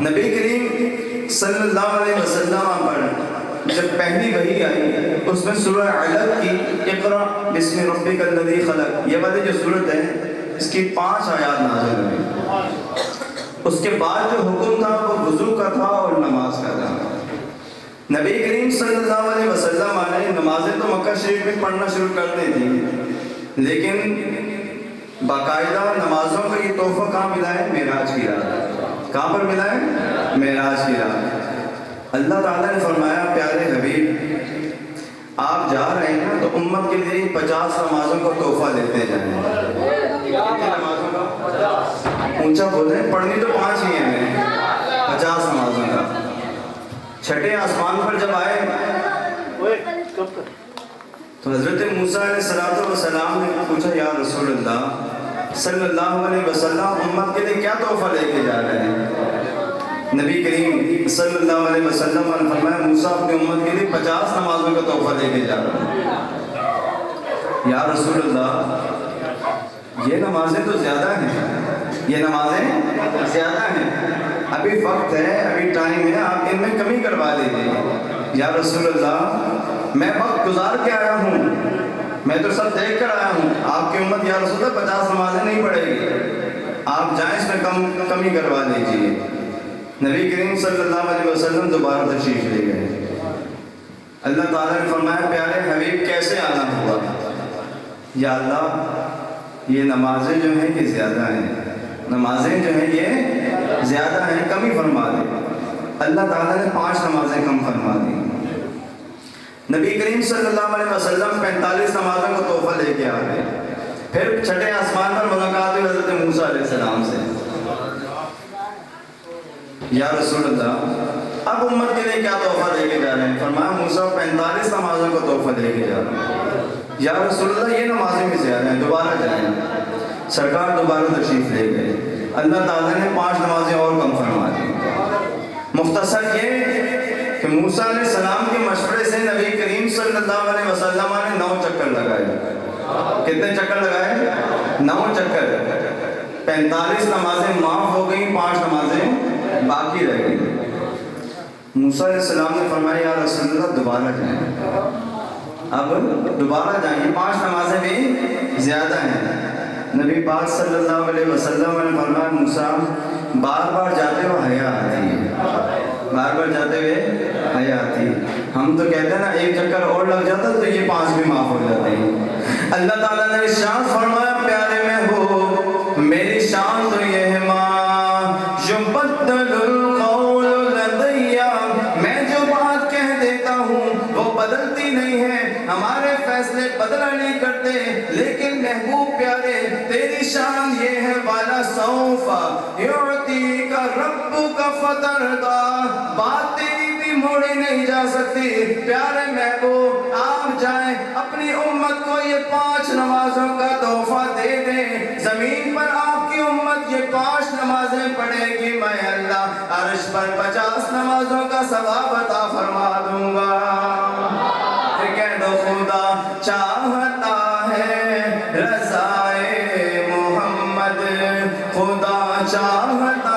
نبی کریم صلی اللہ علیہ وسلم پر جب پہلی وحی آئی اس میں سورہ علق کی اقرا بسم ربک الذی خلق، یہ والی جو صورت ہے اس کی 5 آیات نازل ہوئی۔ اس کے بعد جو حکم تھا وہ وضو کا تھا اور نماز کا تھا۔ نبی کریم صلی اللہ علیہ وسلم نے نمازیں تو مکہ شریف میں پڑھنا شروع کر دی تھی، لیکن باقاعدہ نمازوں کا یہ تحفہ کہاں ملا ہے؟ معراج کی رات۔ کہاں پر ملا ہے؟ معراج کی رات۔ اللہ تعالیٰ نے فرمایا پیارے حبیب آپ جا رہے ہیں نا تو امت کے لیے 50 نمازوں کا تحفہ لیتے جائیں۔ کتنی نمازوں کا؟ اونچا بولیں، پڑھنی تو 5 ہی ہیں، 50 نمازوں کا۔ چھٹے آسمان پر جب آئے تو حضرت موسیٰ علیہ السلام نے پوچھا یا رسول اللہ صلی اللہ علیہ وسلم امت کے لیے کیا تحفہ لے کے جا رہے ہیں؟ نبی کریم صلی اللہ علیہ وسلم نے فرمایا موسیٰ اپنی امت کے لیے 50 نمازوں کا تحفہ لے کے جا رہا ہے۔ یا رسول اللہ یہ نمازیں تو زیادہ ہیں، یہ نمازیں زیادہ ہیں، ابھی وقت ہے، ابھی ٹائم ہے، آپ ان میں کمی کروا دیجیے۔ یا رسول اللہ میں وقت گزار کے آیا ہوں، میں تو سب دیکھ کر آیا ہوں، آپ کی امت یا رسول اللہ 50 نمازیں نہیں پڑھے گی، آپ جائیں اس میں کمی کروا دیجیے۔ نبی کریم صلی اللہ علیہ وسلم دوبارہ تشریف لے گئے۔ اللہ تعالیٰ نے فرمایا پیارے حبیب کیسے آنا ہوا؟ یا اللہ یہ نمازیں جو ہیں یہ زیادہ ہیں، نمازیں جو ہیں یہ زیادہ ہیں، کمی فرما دے۔ اللہ تعالیٰ نے 5 نمازیں کم فرما دی۔ نبی کریم صلی اللہ علیہ وسلم 45 نمازوں کا تحفہ لے کے آ گئے۔ پھر چھٹے آسمان پر ملاقات ہوئی حضرت موسیٰ علیہ السلام سے۔ یا رسول اللہ اب امت کے لیے کیا تحفہ لے کے جا رہے ہیں؟ فرمایا موسیٰ 45 نمازوں کا تحفہ لے کے جا رہے ہیں۔ یا رسول اللہ یہ نمازیں بھی زیادہ ہیں، دوبارہ جائیں۔ سرکار دوبارہ تشریف لے گئے۔ اللہ تعالیٰ نے 5 نمازیں اور کم فرما دی۔ مختصر یہ کہ موسیٰ علیہ السلام کے مشورے سے نبی کریم صلی اللہ علیہ وسلم نے 9 چکر لگائے۔ کتنے چکر لگائے؟ 9 چکر۔ 45 نمازیں معاف ہو گئیں، 5 نمازیں باقی رہ گئیں۔ موسیٰ علیہ السلام نے فرمایا یا رسول اللہ دوبارہ جائیں، اب دوبارہ جائیں، 5 نمازیں بھی زیادہ ہیں۔ نبی پاک صلی اللہ علیہ وسلم نے فرمایا موسیٰ بار بار جاتے ہوئے حیا آتی ہے، بار بار جاتے ہوئے حیا آتی ہے۔ ہم تو کہتے ہیں نا ایک چکر اور لگ جاتا تو یہ 5 بھی معاف ہو جاتے ہیں۔ اللہ تعالیٰ نے ارشاد فرمایا پیارے میں ہو میری شان تو یہ ہے ماں یبدل القول لدی، میں جو بات کہہ دیتا ہوں وہ بدلتی نہیں ہے، ہمارے فیصلے بدلا نہیں کرتے، لیکن محبوب پیارے تیری شان یہ ہے والا سوف یعطیک ربک فترضی، بات تیری بھی موڑی نہیں جا سکتی۔ پیارے محبوب آپ جائیں اپنی امت کو یہ 5 نمازوں کا تحفہ دے دیں، زمین پر آپ کی امت یہ 5 نمازیں پڑھے گی، میں اللہ عرش پر 50 نمازوں کا ثواب عطا فرما دوں گا۔ کہہ دو خدا چاہتا ہے رضائے محمد، خدا چاہتا